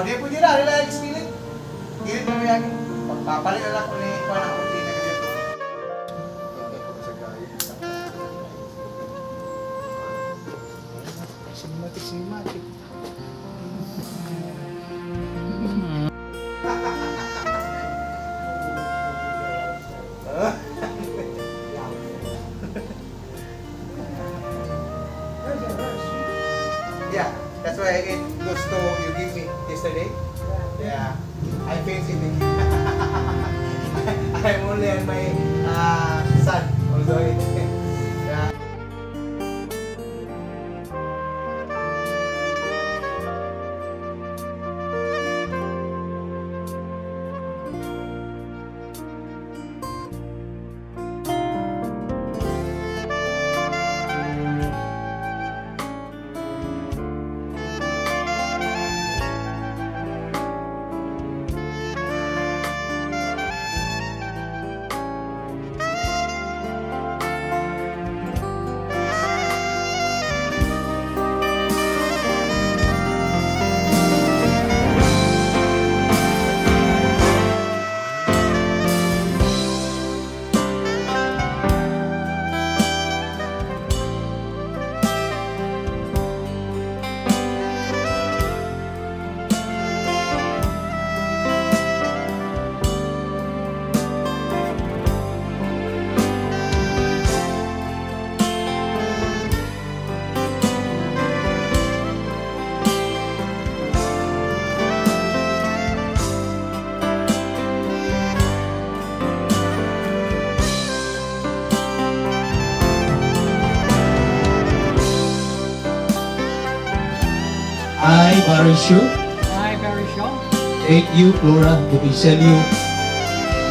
Di po dira, relax, pilit. Pilit mo yan. Pagpapalit na lang ko ni Kuan ang kunti na ganyan. Cinematic. Yeah, that's why it goes to you give me yesterday. Yeah, I fancy it. I'm only on my son also. Yeah. I, Barishu, I, Barishu, take you, Flora Dupicelio,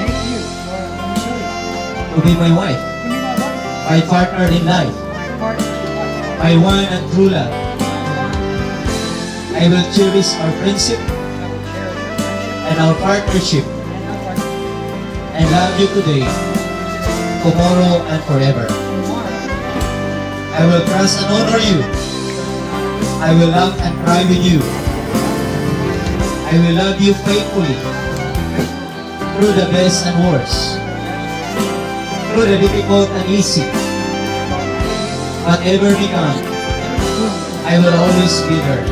thank you for Dupicelio to be my wife, to be my wife, my partner in life, my partner in life. my one and true love. I will cherish our friendship I will cherish our friendship and our partnership and our partnership and love you today, tomorrow, and forever. tomorrow. I will trust and honor you. I will love and cry with you. I will love you faithfully through the best and worst, through the difficult and easy. Whatever becomes, I will always be there.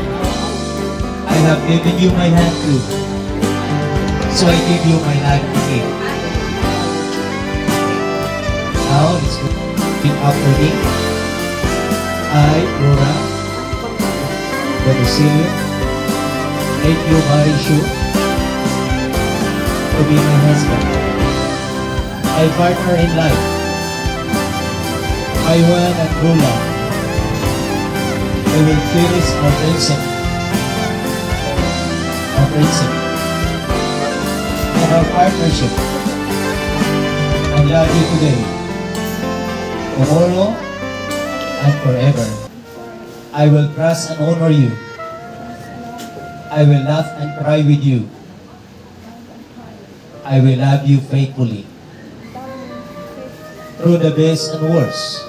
I have given you my hand too, so I give you my life to give. Now let's repeat after me. I, Flora Dupicelio, take you, Barishu, to be my husband, my partner in life, my one and true love. I will cherish our friendship, and our partnership, and love you today, tomorrow, and forever. I will trust and honor you. I will laugh and cry with you. I will love you faithfully through the best and worst,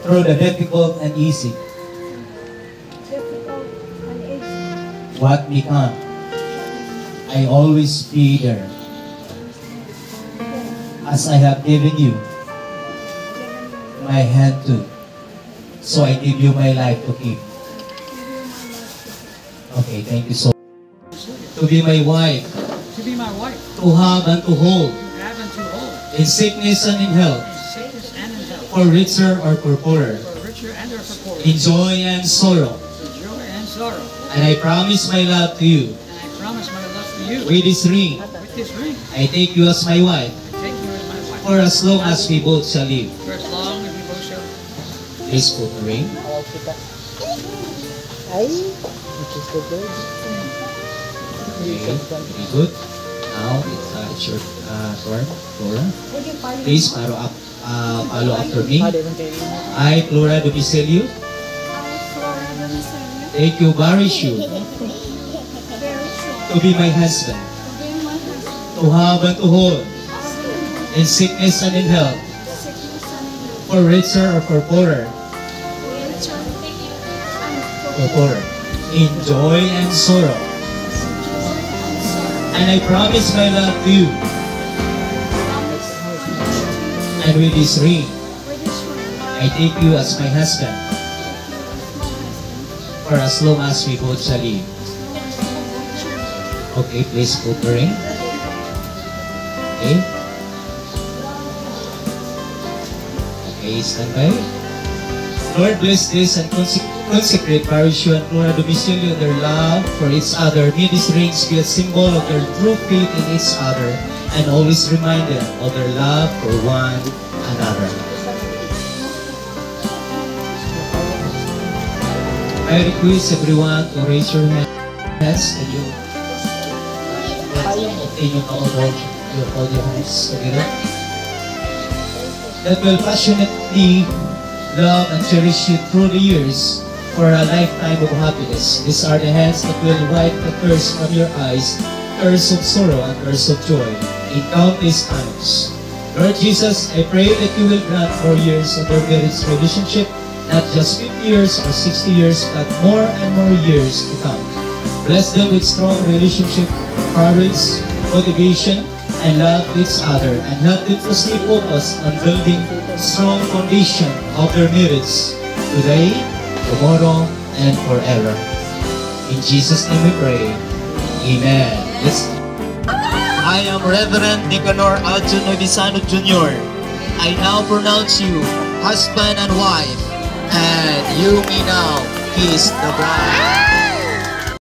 through the difficult and easy. What may come, I always be there, as I have given you my hand too. So I give you my life to keep. Okay, thank you so much. To be my wife, To be my wife, to have and to hold, to have and to hold, in sickness and in health, in sickness and in health, for richer or for poorer, for richer and or for poorer, in joy and sorrow. for joy and sorrow. And I promise my love to you. And I promise my love to you. With this ring, With this ring, I take you as my wife, I take you as my wife. for as long as we both shall live. For as long as we both shall. Please put the ring. Ay, which is the good. Okay, very good. Now it's your turn, Flora. Please follow after me. I, Flora Dupicelio, take you, Barishu, to be my husband, to have and to hold, in sickness and in health, for richer or for poorer, in joy and sorrow. And I promise my love to you. And with this ring, I take you as my husband for as long as we both shall live. Okay, please put the ring. Okay. Okay, stand by. Lord, bless this and consecrate Mauricio and Flora Domicilio their love for each other. May these rings be a symbol of their true faith in each other and always remind them of their love for one another. I request everyone to raise your hands and you hold your hands together. That will passionately love and cherish you through the years for a lifetime of happiness. These are the hands that will wipe the tears from your eyes, tears of sorrow and tears of joy in countless times. Lord Jesus, I pray that you will grant more years of their marriage relationship, not just 50 years or 60 years, but more and more years to come. Bless them with strong relationship, courage, motivation, and love each other, and help them to stay focused on building strong foundation of their marriage today, tomorrow, and forever. In Jesus' name we pray. Amen. I am Reverend Nicanor Adjun Novisano Jr. I now pronounce you husband and wife, and you may now kiss the bride.